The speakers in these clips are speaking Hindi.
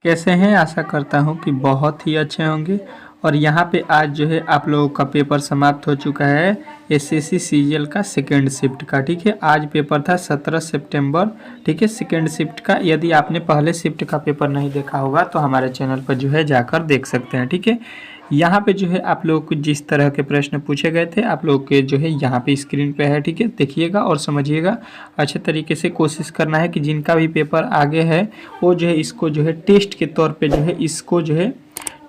कैसे हैं? आशा करता हूँ कि बहुत ही अच्छे होंगे। और यहाँ पे आज जो है आप लोगों का पेपर समाप्त हो चुका है एसएससी सीजीएल का सेकेंड शिफ्ट का। ठीक है, आज पेपर था 17 सितंबर। ठीक है, सेकेंड शिफ्ट का। यदि आपने पहले शिफ्ट का पेपर नहीं देखा होगा तो हमारे चैनल पर जो है जाकर देख सकते हैं। ठीक है, यहाँ पे जो है आप लोगों को जिस तरह के प्रश्न पूछे गए थे आप लोग के जो है यहाँ पे स्क्रीन पे है। ठीक है, देखिएगा और समझिएगा अच्छे तरीके से। कोशिश करना है कि जिनका भी पेपर आगे है वो जो है इसको जो है टेस्ट के तौर पे जो है इसको जो है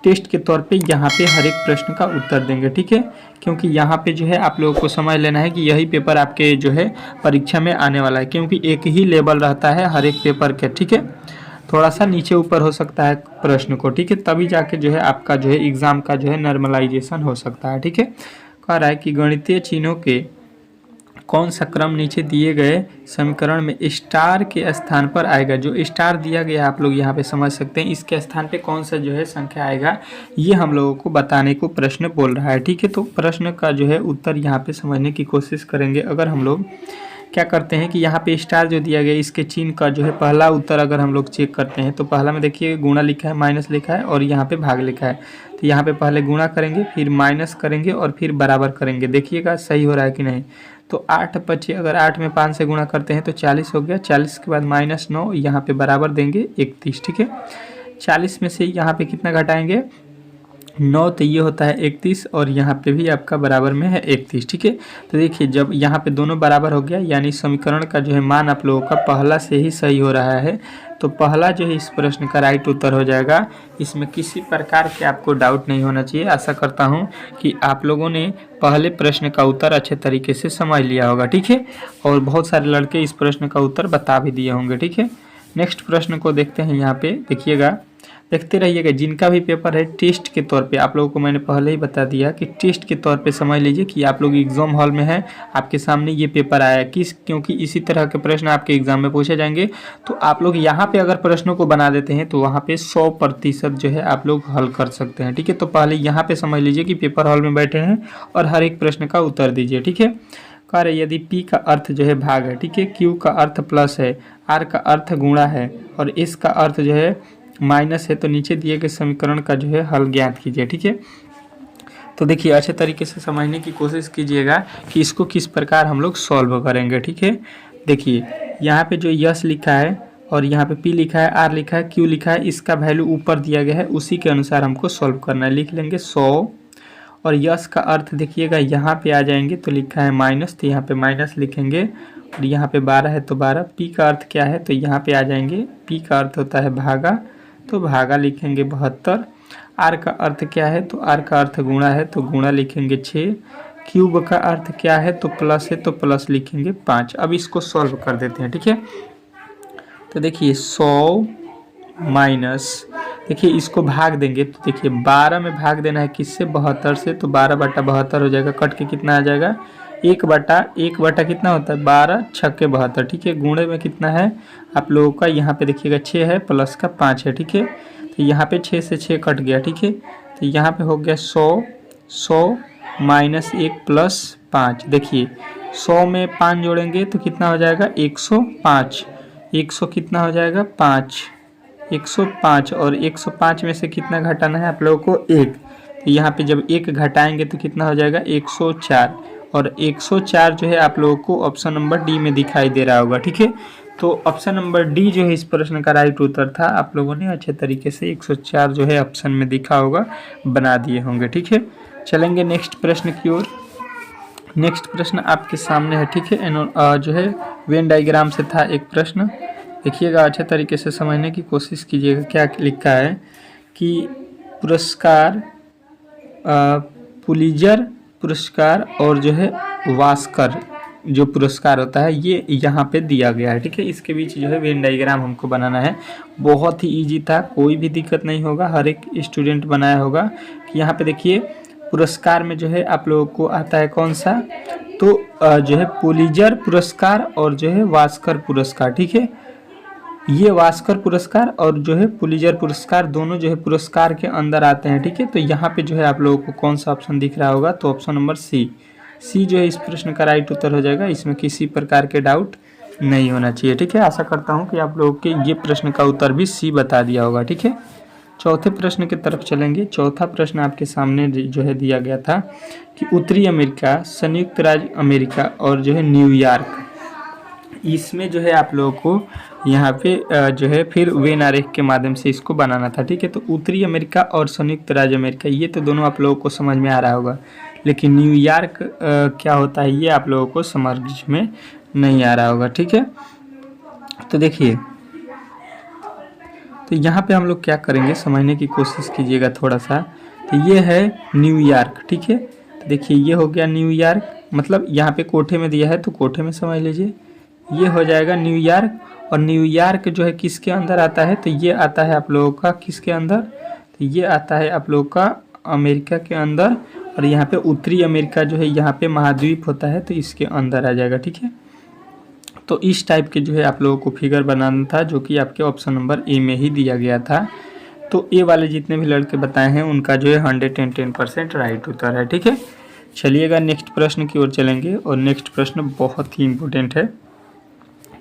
टेस्ट के तौर पे यहाँ पे हर एक प्रश्न का उत्तर देंगे। ठीक है, क्योंकि यहाँ पे जो है आप लोगों को समझ लेना है कि यही पेपर आपके जो है परीक्षा में आने वाला है, क्योंकि एक ही लेवल रहता है हर एक पेपर के। ठीक है, थोड़ा सा नीचे ऊपर हो सकता है प्रश्न को। ठीक है, तभी जाके जो है आपका जो है एग्ज़ाम का जो है नॉर्मलाइजेशन हो सकता है। ठीक है, कह रहा है कि गणितीय चिन्हों के कौन सा क्रम नीचे दिए गए समीकरण में स्टार के स्थान पर आएगा। जो स्टार दिया गया आप लोग यहाँ पे समझ सकते हैं, इसके स्थान पे कौन सा जो है संख्या आएगा, ये हम लोगों को बताने को प्रश्न बोल रहा है। ठीक है, तो प्रश्न का जो है उत्तर यहाँ पे समझने की कोशिश करेंगे। अगर हम लोग क्या करते हैं कि यहाँ पे स्टार जो दिया गया इसके चिन्ह का जो है पहला उत्तर अगर हम लोग चेक करते हैं तो पहला में देखिए गुणा लिखा है, माइनस लिखा है और यहाँ पे भाग लिखा है। तो यहाँ पे पहले गुणा करेंगे, फिर माइनस करेंगे और फिर बराबर करेंगे। देखिएगा सही हो रहा है कि नहीं। तो 8 25, अगर 8 में 5 से गुणा करते हैं तो 40 हो गया। 40 के बाद -9, यहाँ पे बराबर देंगे 31। ठीक है, 40 में से यहाँ पे कितना घटाएंगे 9, तो ये होता है 31 और यहाँ पे भी आपका बराबर में है 31। ठीक है, तो देखिए जब यहाँ पे दोनों बराबर हो गया यानी समीकरण का जो है मान आप लोगों का पहला से ही सही हो रहा है। तो पहला जो है इस प्रश्न का राइट उत्तर हो जाएगा। इसमें किसी प्रकार के आपको डाउट नहीं होना चाहिए। आशा करता हूँ कि आप लोगों ने पहले प्रश्न का उत्तर अच्छे तरीके से समझ लिया होगा। ठीक है, और बहुत सारे लड़के इस प्रश्न का उत्तर बता भी दिए होंगे। ठीक है, नेक्स्ट प्रश्न को देखते हैं। यहाँ पे देखिएगा, देखते रहिएगा। जिनका भी पेपर है टेस्ट के तौर पे आप लोगों को मैंने पहले ही बता दिया कि टेस्ट के तौर पे समझ लीजिए कि आप लोग एग्जाम हॉल में हैं, आपके सामने ये पेपर आया है क्योंकि इसी तरह के प्रश्न आपके एग्जाम में पूछे जाएंगे। तो आप लोग यहाँ पे अगर प्रश्नों को बना देते हैं तो वहाँ पे 100% जो है आप लोग हल कर सकते हैं। ठीक है, तो पहले यहाँ पे समझ लीजिए कि पेपर हॉल में बैठे हैं और हर एक प्रश्न का उत्तर दीजिए। ठीक है, कह रहे यदि P का अर्थ जो है भाग है, ठीक है, Q का अर्थ प्लस है, R का अर्थ गुणा है और S का अर्थ जो है माइनस है, तो नीचे दिए गए समीकरण का जो है हल ज्ञात कीजिए। ठीक है, तो देखिए अच्छे तरीके से समझने की कोशिश कीजिएगा कि इसको किस प्रकार हम लोग सॉल्व करेंगे। ठीक है, देखिए यहाँ पे जो यस लिखा है और यहाँ पे P लिखा है, R लिखा है, Q लिखा है, इसका वैल्यू ऊपर दिया गया है, उसी के अनुसार हमको सॉल्व करना है। लिख लेंगे 100 और यस का अर्थ देखिएगा यहाँ पे आ जाएंगे तो लिखा है माइनस, तो यहाँ पे माइनस लिखेंगे और यहाँ पे 12 है तो 12। P का अर्थ क्या है तो यहाँ पे आ जाएंगे, P का अर्थ होता है भागा, तो भागा लिखेंगे 72। R का अर्थ क्या है तो R का अर्थ गुणा है तो गुणा लिखेंगे 6। क्यूब का अर्थ क्या है तो प्लस है तो प्लस लिखेंगे 5। अब इसको सॉल्व कर देते हैं। ठीक है, तो देखिए 100 माइनस, देखिए इसको भाग देंगे तो देखिए 12 में भाग देना है किससे 72 से, तो 12/72 हो जाएगा। कट के कितना आ जाएगा 1/1 कितना होता है 12 छक्के 72। ठीक है, गुणे में कितना है आप लोगों का यहाँ पे देखिएगा 6 है प्लस का 5 है। ठीक है, तो यहाँ पे 6 से 6 कट गया। ठीक है, तो यहाँ पे हो गया 100 माइनस 1 प्लस 5। देखिए 100 में 5 जोड़ेंगे तो कितना हो जाएगा 105। 100 कितना हो जाएगा 5, 105 और 105 में से कितना घटाना है आप लोगों को 1, तो यहाँ पे जब 1 घटाएंगे तो कितना हो जाएगा 104 और 104 जो है आप लोगों को ऑप्शन नंबर डी में दिखाई दे रहा होगा। ठीक है, तो ऑप्शन नंबर डी जो है इस प्रश्न का राइट उत्तर था। आप लोगों ने अच्छे तरीके से 104 जो है ऑप्शन में दिखा होगा, बना दिए होंगे। ठीक है, चलेंगे नेक्स्ट प्रश्न की ओर। नेक्स्ट प्रश्न आपके सामने है। ठीक है, जो है वेन डायग्राम से था एक प्रश्न, देखिएगा अच्छे तरीके से समझने की कोशिश कीजिएगा। क्या लिखा है कि पुरस्कार पुलिजर पुरस्कार और जो है वास्कर जो पुरस्कार होता है ये यहाँ पे दिया गया है। ठीक है, इसके बीच जो है वेन डायग्राम हमको बनाना है। बहुत ही इजी था, कोई भी दिक्कत नहीं होगा, हर एक स्टूडेंट बनाया होगा। कि यहाँ पे देखिए पुरस्कार में जो है आप लोगों को आता है कौन सा, तो जो है पुलिजर पुरस्कार और जो है वास्कर पुरस्कार। ठीक है, ये वास्कर पुरस्कार और जो है पुलिजर पुरस्कार दोनों जो है पुरस्कार के अंदर आते हैं। ठीक है, तो यहाँ पे जो है आप लोगों को कौन सा ऑप्शन दिख रहा होगा तो ऑप्शन नंबर सी जो है इस प्रश्न का राइट उत्तर हो जाएगा। इसमें किसी प्रकार के डाउट नहीं होना चाहिए। ठीक है, आशा करता हूँ कि आप लोगों के ये प्रश्न का उत्तर भी सी बता दिया होगा। ठीक है, चौथे प्रश्न की तरफ चलेंगे। चौथा प्रश्न आपके सामने जो है दिया गया था कि उत्तरी अमेरिका, संयुक्त राज्य अमेरिका और जो है न्यूयॉर्क, इसमें जो है आप लोगों को यहाँ पे जो है फिर वेन आरेख के माध्यम से इसको बनाना था। ठीक है, तो उत्तरी अमेरिका और संयुक्त राज्य अमेरिका ये तो दोनों आप लोगों को समझ में आ रहा होगा, लेकिन न्यूयॉर्क क्या होता है ये आप लोगों को समझ में नहीं आ रहा होगा। ठीक है, तो देखिए, तो यहाँ पे हम लोग क्या करेंगे समझने की कोशिश कीजिएगा थोड़ा सा। तो ये है न्यूयॉर्क। ठीक है, तो देखिए ये हो गया न्यूयॉर्क, मतलब यहाँ पे कोठे में दिया है तो कोठे में समझ लीजिए, ये हो जाएगा न्यूयॉर्क। और न्यूयॉर्क जो है किसके अंदर आता है, तो ये आता है आप लोगों का किसके अंदर, तो ये आता है आप लोगों का अमेरिका के अंदर। और यहाँ पे उत्तरी अमेरिका जो है यहाँ पे महाद्वीप होता है तो इसके अंदर आ जाएगा। ठीक है, तो इस टाइप के जो है आप लोगों को फिगर बनाना था, जो कि आपके ऑप्शन नंबर ए में ही दिया गया था। तो ए वाले जितने भी लड़के बताए हैं उनका जो है 110% राइट उत्तर है। ठीक है, चलिएगा नेक्स्ट प्रश्न की ओर चलेंगे। और नेक्स्ट प्रश्न बहुत ही इम्पोर्टेंट है,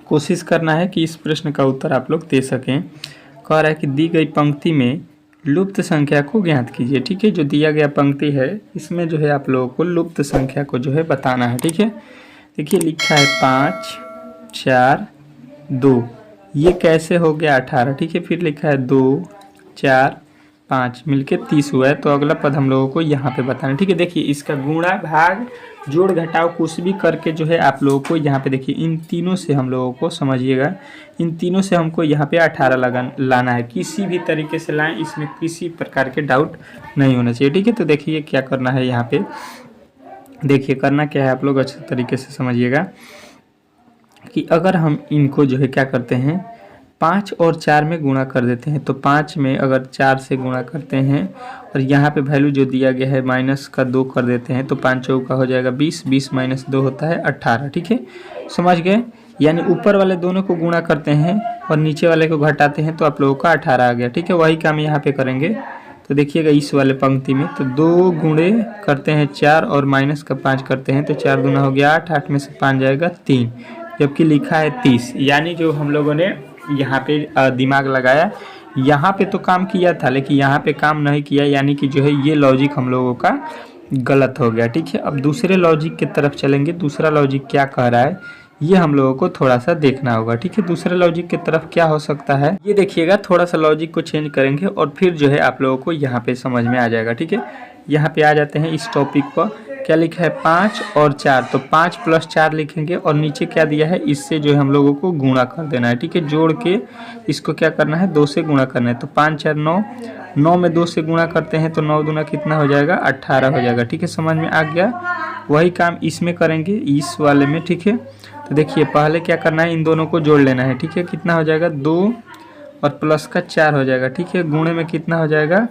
कोशिश करना है कि इस प्रश्न का उत्तर आप लोग दे सकें। कह रहा है कि दी गई पंक्ति में लुप्त संख्या को ज्ञात कीजिए। ठीक है, जो दिया गया पंक्ति है इसमें जो है आप लोगों को लुप्त संख्या को जो है बताना है। ठीक है, देखिए लिखा है 5 4 2, ये कैसे हो गया 18। ठीक है, फिर लिखा है 2 4 5 मिलके 30 हुआ है, तो अगला पद हम लोगों को यहाँ पे बताना है। ठीक है, देखिए इसका गुणा भाग जोड़ घटाव कुछ भी करके जो है आप लोगों को यहाँ पे देखिए इन तीनों से हम लोगों को समझिएगा, इन तीनों से हमको यहाँ पे 18 लाना है। किसी भी तरीके से लाएं, इसमें किसी प्रकार के डाउट नहीं होना चाहिए। ठीक है, तो देखिए क्या करना है यहाँ पे, देखिए करना क्या है आप लोग अच्छे तरीके से समझिएगा कि अगर हम इनको जो है क्या करते हैं 5 और 4 में गुणा कर देते हैं, तो 5 में अगर 4 से गुणा करते हैं और यहाँ पे वैल्यू जो दिया गया है माइनस का 2 कर देते हैं, तो 5 चौका हो जाएगा 20, 20 माइनस 2 होता है 18। ठीक है, समझ गए, यानी ऊपर वाले दोनों को गुणा करते हैं और नीचे वाले को घटाते हैं तो आप लोगों का 18 आ गया। ठीक है, वही काम यहाँ पे करेंगे। तो देखिएगा इस वाले पंक्ति में तो 2 गुणे करते हैं 4 और माइनस का 5 करते हैं, तो 4 दूना हो गया 8, 8 में से 5 जाएगा 3, जबकि लिखा है 30। यानी जो हम लोगों ने यहाँ पे दिमाग लगाया, यहाँ पे तो काम किया था लेकिन यहाँ पे काम नहीं किया, यानी कि जो है ये लॉजिक हम लोगों का गलत हो गया। ठीक है, अब दूसरे लॉजिक की तरफ चलेंगे। दूसरा लॉजिक क्या कह रहा है ये हम लोगों को थोड़ा सा देखना होगा। ठीक है, दूसरे लॉजिक की तरफ क्या हो सकता है ये देखिएगा, थोड़ा सा लॉजिक को चेंज करेंगे और फिर जो है आप लोगों को यहाँ पे समझ में आ जाएगा। ठीक है, यहाँ पे आ जाते हैं इस टॉपिक पर। क्या लिखा है 5 और 4, तो 5 + 4 लिखेंगे और नीचे क्या दिया है इससे जो है हम लोगों को गुणा कर देना है। ठीक है, जोड़ के इसको क्या करना है 2 से गुणा करना है, तो 5 4 9, 9 में 2 से गुणा करते हैं तो 9 दूना कितना हो जाएगा 18 हो जाएगा। ठीक है, समझ में आ गया, वही काम इसमें करेंगे इस वाले में। ठीक है, तो देखिए पहले क्या करना है इन दोनों को जोड़ लेना है। ठीक है, कितना हो जाएगा 2 और प्लस का 4 हो जाएगा। ठीक है, गुणे में कितना हो जाएगा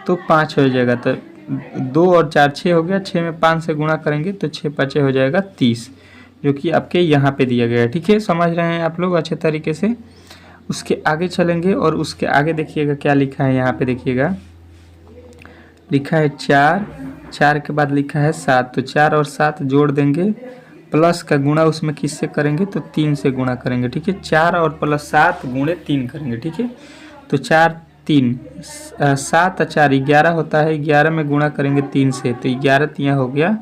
तो 5 हो जाएगा, तो 2 और 4 6 हो गया, 6 में 5 से गुणा करेंगे तो 6 5 हो जाएगा 30, जो कि आपके यहाँ पे दिया गया है। ठीक है, समझ रहे हैं आप लोग अच्छे तरीके से। उसके आगे चलेंगे और उसके आगे देखिएगा क्या लिखा है, यहाँ पे देखिएगा लिखा है 4, 4 के बाद लिखा है 7, तो 4 और 7 जोड़ देंगे, प्लस का गुणा उसमें किससे करेंगे तो 3 से गुणा करेंगे। ठीक है, 4 और प्लस 7 गुणे 3 करेंगे। ठीक है, तो 4 3 7 और 4 11 होता है, 11 में गुणा करेंगे 3 से, तो 11 तियाँ हो गया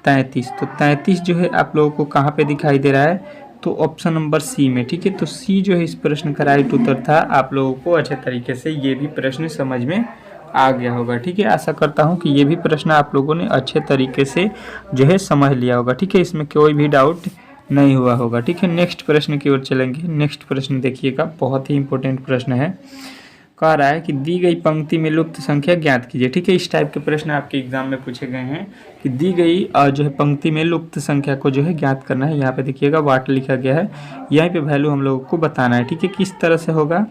33। तो 33 जो है आप लोगों को कहाँ पे दिखाई दे रहा है, तो ऑप्शन नंबर सी में। ठीक है, तो सी जो है इस प्रश्न का राइट उत्तर था। आप लोगों को अच्छे तरीके से ये भी प्रश्न समझ में आ गया होगा। ठीक है, आशा करता हूँ कि ये भी प्रश्न आप लोगों ने अच्छे तरीके से जो है समझ लिया होगा। ठीक है, इसमें कोई भी डाउट नहीं हुआ होगा। ठीक है, नेक्स्ट प्रश्न की ओर चलेंगे। नेक्स्ट प्रश्न देखिएगा, बहुत ही इंपॉर्टेंट प्रश्न है। कह रहा है कि दी गई पंक्ति में लुप्त संख्या ज्ञात कीजिए। ठीक है, इस टाइप के प्रश्न आपके एग्जाम में पूछे गए हैं कि दी गई जो है पंक्ति में लुप्त संख्या को जो है ज्ञात करना है। यहाँ पे देखिएगा वाट लिखा गया है, यहीं पे वैल्यू हम लोगों को बताना है। ठीक है, किस तरह से होगा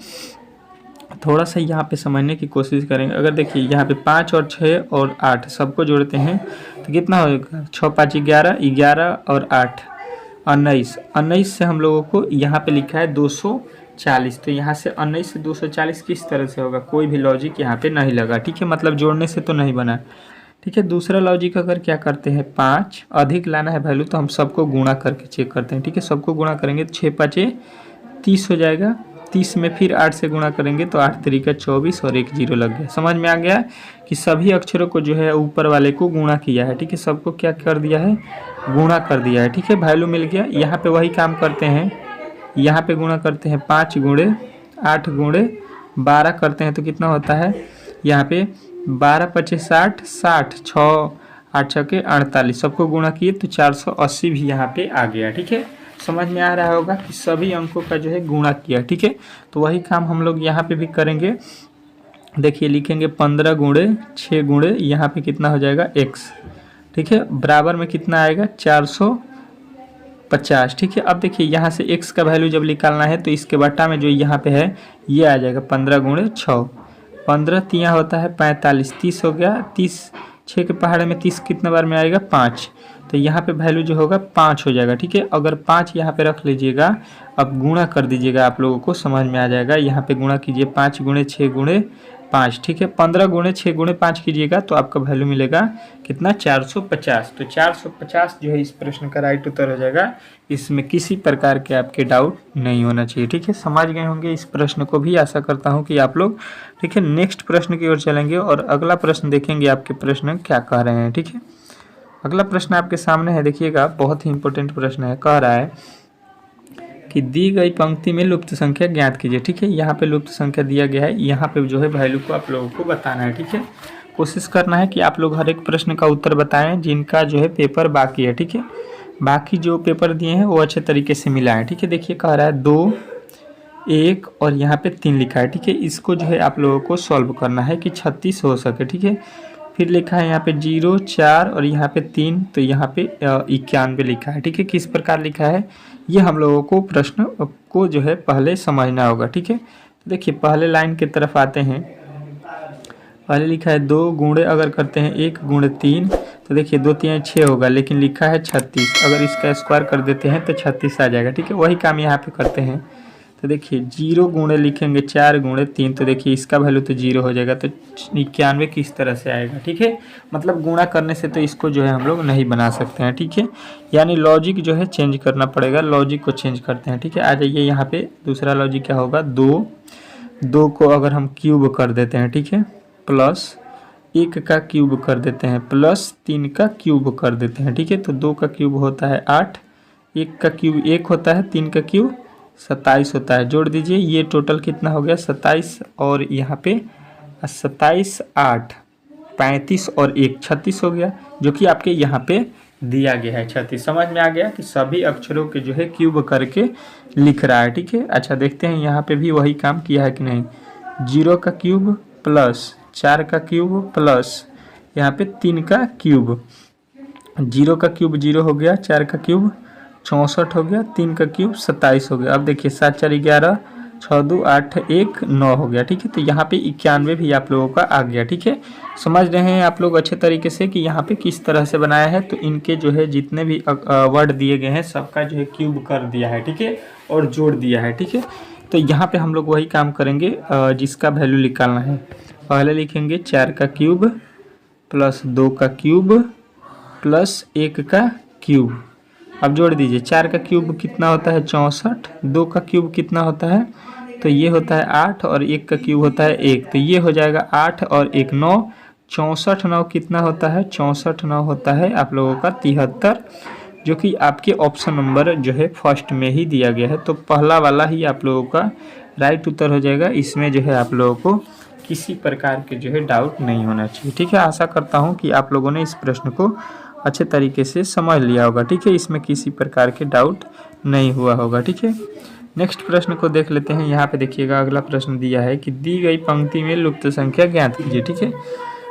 थोड़ा सा यहाँ पे समझने की कोशिश करेंगे। अगर देखिए यहाँ पे 5 और 6 और 8 सबको जोड़ते हैं तो कितना होगा 6 5 11, 11 और 8 19, 19 से हम लोगों को यहाँ पे लिखा है 240, तो यहाँ से 19 से 240 किस तरह से होगा, कोई भी लॉजिक यहाँ पे नहीं लगा। ठीक है, मतलब जोड़ने से तो नहीं बना, ठीक है। दूसरा लॉजिक अगर क्या करते हैं 5 अधिक लाना है वैल्यू तो हम सबको गुणा करके चेक करते हैं। ठीक है, सबको गुणा करेंगे तो 6 5 30 हो जाएगा। 30 में फिर 8 से गुणा करेंगे तो 8 3 24 और 1 0 लग गया। समझ में आ गया कि सभी अक्षरों को जो है ऊपर वाले को गुणा किया है। ठीक है, सबको क्या कर दिया है, गुणा कर दिया है। ठीक है, वैल्यू मिल गया। यहाँ पे वही काम करते हैं, यहाँ पे गुणा करते हैं 5 गुणे 8 गुणे 12 करते हैं तो कितना होता है, यहाँ पे 12 25 60 60 6 8 6 के 48 सबको गुणा किए तो 480 भी यहाँ पे आ गया। ठीक है, समझ में आ रहा होगा कि सभी अंकों का जो है गुणा किया। ठीक है, तो वही काम हम लोग यहाँ पे भी करेंगे। देखिए लिखेंगे 15 गुणे 6 गुणे यहाँ पे कितना हो जाएगा x। ठीक है, बराबर में कितना आएगा 450। ठीक है, अब देखिए यहाँ से x का वैल्यू जब निकालना है तो इसके बट्टा में जो यहाँ पे है ये आ जाएगा 15 गुणे 6। 15 3 होता है 45, 30 हो गया। 30 6 के पहाड़े में 30 कितना बार में आएगा 5, तो यहाँ पे वैल्यू जो होगा 5 हो जाएगा। ठीक है, अगर 5 यहाँ पे रख लीजिएगा, अब गुणा कर दीजिएगा, आप लोगों को समझ में आ जाएगा। यहाँ पे गुणा कीजिए 5 गुणे 6 गुणे 5। ठीक है, 15 गुणे 6 गुणे 5 कीजिएगा तो आपका वैल्यू मिलेगा कितना 450। तो 450 जो है इस प्रश्न का राइट उत्तर हो जाएगा। इसमें किसी प्रकार के आपके डाउट नहीं होना चाहिए। ठीक है, समझ गए होंगे इस प्रश्न को भी, आशा करता हूँ कि आप लोग। ठीक है, नेक्स्ट प्रश्न की ओर चलेंगे और अगला प्रश्न देखेंगे आपके प्रश्न क्या कह रहे हैं। ठीक है, अगला प्रश्न आपके सामने है, देखिएगा बहुत ही इंपॉर्टेंट प्रश्न है। कह रहा है कि दी गई पंक्ति में लुप्त संख्या ज्ञात कीजिए। ठीक है, यहाँ पे लुप्त संख्या दिया गया है, यहाँ पे जो है वैल्यू को आप लोगों को बताना है। ठीक है, कोशिश करना है कि आप लोग हर एक प्रश्न का उत्तर बताएं जिनका जो है पेपर बाकी है। ठीक है, बाकी जो पेपर दिए हैं वो अच्छे तरीके से मिला है। ठीक है, देखिए कह रहा है 2 1 और यहाँ पे 3 लिखा है। ठीक है, इसको जो है आप लोगों को सॉल्व करना है कि 36 हो सके। ठीक है, फिर लिखा है यहाँ पे 0 4 और यहाँ पे 3, तो यहाँ पे 91 लिखा है। ठीक है, किस प्रकार लिखा है ये हम लोगों को प्रश्न को जो है पहले समझना होगा। ठीक है, तो देखिए पहले लाइन की तरफ आते हैं। पहले लिखा है 2 गुणे अगर करते हैं 1 गुणे 3 तो देखिए 2 3 6 होगा, लेकिन लिखा है 36। अगर इसका स्क्वायर कर देते हैं तो 36 आ जाएगा। ठीक है, वही काम यहाँ पे करते हैं। तो देखिए 0 गुणे लिखेंगे 4 गुणे 3 तो देखिए इसका वैल्यू तो 0 हो जाएगा, तो 91 किस तरह से आएगा। ठीक है, मतलब गुणा करने से तो इसको जो है हम लोग नहीं बना सकते हैं। ठीक है, यानी लॉजिक जो है चेंज करना पड़ेगा, लॉजिक को चेंज करते हैं। ठीक है, आ जाइए यहाँ पे दूसरा लॉजिक क्या होगा, 2 को अगर हम क्यूब कर देते हैं। ठीक है, प्लस 1 का क्यूब कर देते हैं, प्लस 3 का क्यूब कर देते हैं। ठीक है, तो 2 का क्यूब होता है 8, 1 का क्यूब 1 होता है, 3 का क्यूब 27 होता है। जोड़ दीजिए, ये टोटल कितना हो गया 27 और यहाँ पे 27 8 35 और 1 36 हो गया, जो कि आपके यहाँ पे दिया गया है 36। समझ में आ गया कि सभी अक्षरों के जो है क्यूब करके लिख रहा है। ठीक है, अच्छा देखते हैं यहाँ पे भी वही काम किया है कि नहीं। 0 का क्यूब प्लस 4 का क्यूब प्लस यहाँ पे 3 का क्यूब। 0 का क्यूब 0 हो गया, 4 का क्यूब 64 हो गया, 3 का क्यूब 27 हो गया। अब देखिए 7 4 11 6 2 8 1 9 हो गया। ठीक है, तो यहाँ पे 91 भी आप लोगों का आ गया। ठीक है, समझ रहे हैं आप लोग अच्छे तरीके से कि यहाँ पे किस तरह से बनाया है। तो इनके जो है जितने भी वर्ड दिए गए हैं सबका जो है क्यूब कर दिया है। ठीक है, और जोड़ दिया है। ठीक है, तो यहाँ पे हम लोग वही काम करेंगे जिसका वैल्यू निकालना है। पहले लिखेंगे 4 का क्यूब प्लस 2 का क्यूब प्लस 1 का क्यूब। अब जोड़ दीजिए, 4 का क्यूब कितना होता है 64, 2 का क्यूब कितना होता है तो ये होता है 8 और 1 का क्यूब होता है 1, तो ये हो जाएगा 8 और 1 9। 64 9 कितना होता है 64 9 होता है आप लोगों का 73, जो कि आपके ऑप्शन नंबर जो है फर्स्ट में ही दिया गया है। तो पहला वाला ही आप लोगों का राइट उत्तर हो जाएगा। इसमें जो है आप लोगों को किसी प्रकार के जो है डाउट नहीं होना चाहिए। ठीक है, आशा करता हूँ कि आप लोगों ने इस प्रश्न को अच्छे तरीके से समझ लिया होगा। ठीक है, इसमें किसी प्रकार के डाउट नहीं हुआ होगा। ठीक है, नेक्स्ट प्रश्न को देख लेते हैं। यहाँ पे देखिएगा अगला प्रश्न दिया है कि दी गई पंक्ति में लुप्त संख्या ज्ञात कीजिए। ठीक है,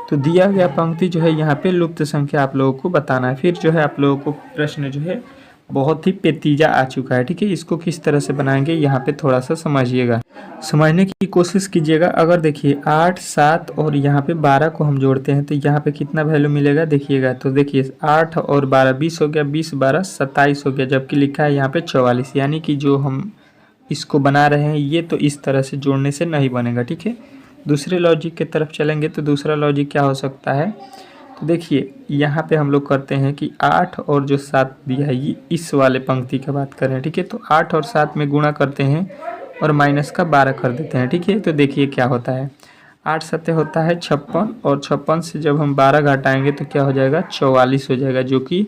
तो दिया गया पंक्ति जो है यहाँ पे लुप्त संख्या आप लोगों को बताना है। फिर जो है आप लोगों को प्रश्न जो है बहुत ही पेचीदा आ चुका है। ठीक है, इसको किस तरह से बनाएंगे यहाँ पे थोड़ा सा समझिएगा, समझने की कोशिश कीजिएगा। अगर देखिए 8 7 और यहाँ पे 12 को हम जोड़ते हैं तो यहाँ पे कितना वैल्यू मिलेगा देखिएगा। तो देखिए 8 और 12 20 हो गया, 20 12 27 हो गया, जबकि लिखा है यहाँ पे 44। यानी कि जो हम इसको बना रहे हैं ये तो इस तरह से जोड़ने से नहीं बनेगा। ठीक है, दूसरे लॉजिक की तरफ चलेंगे तो दूसरा लॉजिक क्या हो सकता है, तो देखिए यहाँ पे हम लोग करते हैं कि 8 और जो 7 दिया है ये इस वाले पंक्ति का बात करें, ठीक है। तो 8 और 7 में गुणा करते हैं और माइनस का 12 कर देते हैं, ठीक है। तो देखिए क्या होता है, 8 सत्ते होता है 56 और 56 से जब हम 12 घटाएंगे तो क्या हो जाएगा 44 हो जाएगा, जो कि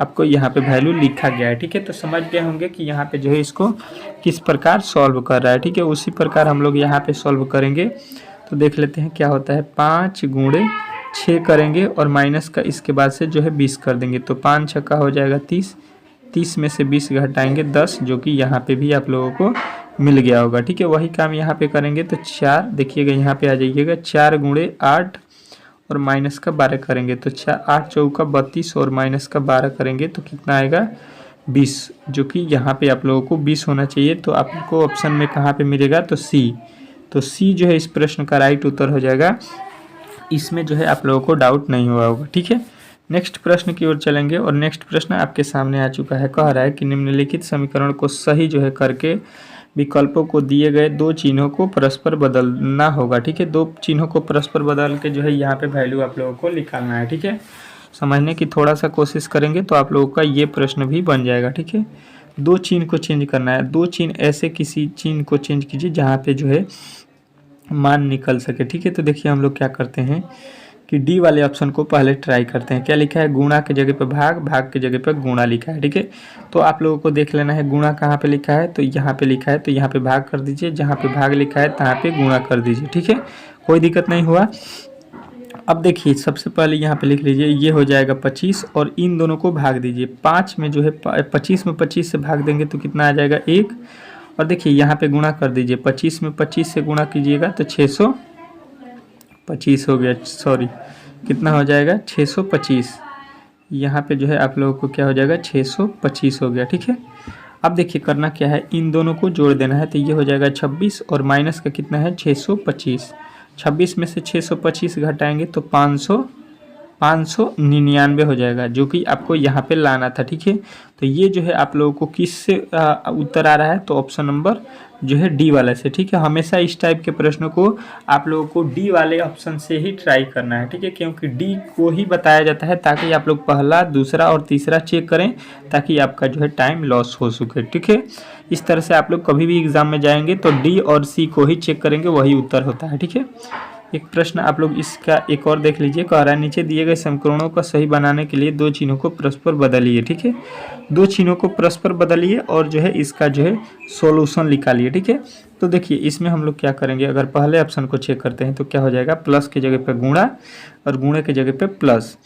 आपको यहाँ पे वैल्यू लिखा गया है, ठीक है। तो समझ गए होंगे कि यहाँ पे जो है इसको किस प्रकार सॉल्व कर रहा है, ठीक है। उसी प्रकार हम लोग यहाँ पे सॉल्व करेंगे। तो देख लेते हैं क्या होता है, 5 गुणे 6 करेंगे और माइनस का इसके बाद से जो है 20 कर देंगे। तो 5 छक्का हो जाएगा 30, 30 में से 20 घटाएंगे 10, जो कि यहाँ पे भी आप लोगों को मिल गया होगा, ठीक है। वही काम यहाँ पे करेंगे तो 4 देखिएगा यहाँ पे आ जाइएगा, 4 गुणे 8 और माइनस का 12 करेंगे तो 8 चौका 32 और माइनस का 12 करेंगे तो कितना आएगा 20, जो कि यहाँ पे आप लोगों को 20 होना चाहिए। तो आपको ऑप्शन में कहाँ पे मिलेगा, तो सी। तो सी जो है इस प्रश्न का राइट उत्तर हो जाएगा, इसमें जो है आप लोगों को डाउट नहीं हुआ होगा, ठीक है। नेक्स्ट प्रश्न की ओर चलेंगे और नेक्स्ट प्रश्न आपके सामने आ चुका है। कह रहा है कि निम्नलिखित समीकरण को सही जो है करके विकल्पों को दिए गए दो चिन्हों को परस्पर बदलना होगा, ठीक है। दो चिन्हों को परस्पर बदल के जो है यहाँ पे वैल्यू आप लोगों को निकालना है, ठीक है। समझने की थोड़ा सा कोशिश करेंगे तो आप लोगों का ये प्रश्न भी बन जाएगा, ठीक है। दो चिन्ह को चेंज करना है, दो चिन्ह ऐसे किसी चिन्ह को चेंज कीजिए जहाँ पे जो है मान निकल सके, ठीक है। तो देखिए हम लोग क्या करते हैं कि डी वाले ऑप्शन को पहले ट्राई करते हैं। क्या लिखा है, गुणा के जगह पे भाग, भाग के जगह पे गुणा लिखा है, ठीक है। तो आप लोगों को देख लेना है गुणा कहाँ पे लिखा है, तो यहाँ पे लिखा है, तो यहाँ पे भाग कर दीजिए, जहाँ पे भाग लिखा है तहाँ पे गुणा कर दीजिए, ठीक है। कोई दिक्कत नहीं हुआ। अब देखिए सबसे पहले यहाँ पे लिख लीजिए, ये हो जाएगा 25 और इन दोनों को भाग दीजिए। 5 में जो है 25 में 25 से भाग देंगे तो कितना आ जाएगा 1, और देखिए यहाँ पे गुणा कर दीजिए, 25 में 25 से गुणा कीजिएगा तो 625 हो गया, सॉरी कितना हो जाएगा 625। यहाँ पे जो है आप लोगों को क्या हो जाएगा 625 हो गया, ठीक है। अब देखिए करना क्या है, इन दोनों को जोड़ देना है, तो ये हो जाएगा 26 और माइनस का कितना है 625। 26 में से 625 घटाएंगे तो 599 हो जाएगा, जो कि आपको यहाँ पे लाना था, ठीक है। तो ये जो है आप लोगों को किस से उत्तर आ रहा है, तो ऑप्शन नंबर जो है डी वाले से, ठीक है। हमेशा इस टाइप के प्रश्नों को आप लोगों को डी वाले ऑप्शन से ही ट्राई करना है, ठीक है, क्योंकि डी को ही बताया जाता है ताकि आप लोग पहला, दूसरा और तीसरा चेक करें, ताकि आपका जो है टाइम लॉस हो सके, ठीक है। इस तरह से आप लोग कभी भी एग्जाम में जाएंगे तो डी और सी को ही चेक करेंगे, वही उत्तर होता है, ठीक है। एक प्रश्न आप लोग इसका एक और देख लीजिए। कह रहा है नीचे दिए गए समीकरणों को सही बनाने के लिए दो चिन्हों को परस्पर बदलिए, ठीक है। दो चिन्हों को परस्पर बदलिए और जो है इसका जो है सॉल्यूशन निकालिए, ठीक है। तो देखिए इसमें हम लोग क्या करेंगे, अगर पहले ऑप्शन को चेक करते हैं तो क्या हो जाएगा, प्लस की जगह पे गुणा और गुणे की जगह पे प्लस।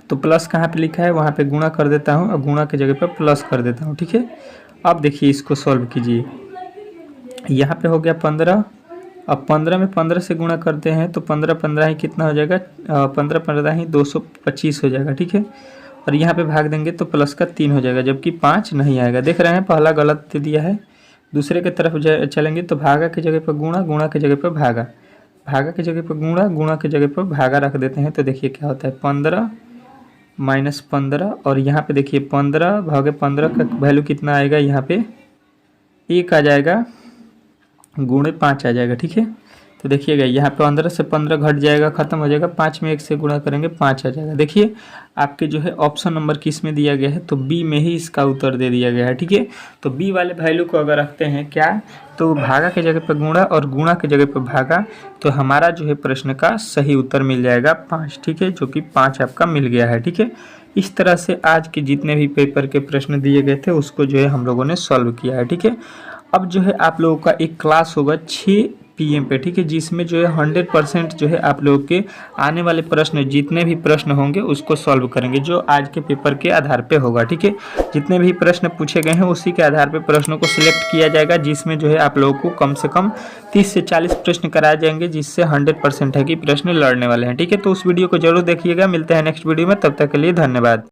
तो प्लस कहाँ पे लिखा है वहाँ पे गुणा कर देता हूँ और गुणा की जगह पे प्लस कर देता हूँ, ठीक है। अब देखिए इसको सॉल्व कीजिए, यहाँ पे हो गया 15, अब 15 में 15 से गुणा करते हैं तो 15 15 ही कितना हो जाएगा, 15 15 ही 225 हो जाएगा, ठीक है। और यहाँ पे भाग देंगे तो प्लस का 3 हो जाएगा, जबकि 5 नहीं आएगा। देख रहे हैं पहला गलत दे दिया है। दूसरे की तरफ चलेंगे तो भागा की जगह पर गुणा, गुणा की जगह पर भागा, भागा की जगह पर गुणा, गुणा की जगह पर भागा रख देते हैं। तो देखिए क्या होता है, 15 माइनस 15 और यहाँ पे देखिए 15 भागे 15 का वैल्यू कितना आएगा, यहाँ पे 1 आ जाएगा, गुणे 5 आ जाएगा, ठीक है। तो देखिएगा यहाँ पे 15 से 15 घट जाएगा, खत्म हो जाएगा, 5 में 1 से गुणा करेंगे 5 आ जाएगा। देखिए आपके जो है ऑप्शन नंबर किस में दिया गया है, तो बी में ही इसका उत्तर दे दिया गया है, ठीक है। तो बी वाले वैल्यू को अगर रखते हैं क्या, तो भागा के जगह पर गुणा और गुणा के जगह पर भागा, तो हमारा जो है प्रश्न का सही उत्तर मिल जाएगा 5, ठीक है, जो कि 5 आपका मिल गया है, ठीक है। इस तरह से आज के जितने भी पेपर के प्रश्न दिए गए थे उसको जो है हम लोगों ने सॉल्व किया है, ठीक है। अब जो है आप लोगों का एक क्लास होगा 6 PM पे, ठीक है, जिसमें जो है 100% जो है आप लोगों के आने वाले प्रश्न, जितने भी प्रश्न होंगे उसको सॉल्व करेंगे, जो आज के पेपर के आधार पे होगा, ठीक है। जितने भी प्रश्न पूछे गए हैं उसी के आधार पे प्रश्नों को सिलेक्ट किया जाएगा, जिसमें जो है आप लोगों को कम से कम 30 से 40 प्रश्न कराए जाएंगे, जिससे 100% है कि प्रश्न लड़ने वाले हैं, ठीक है। तो उस वीडियो को जरूर देखिएगा। मिलते हैं नेक्स्ट वीडियो में, तब तक के लिए धन्यवाद।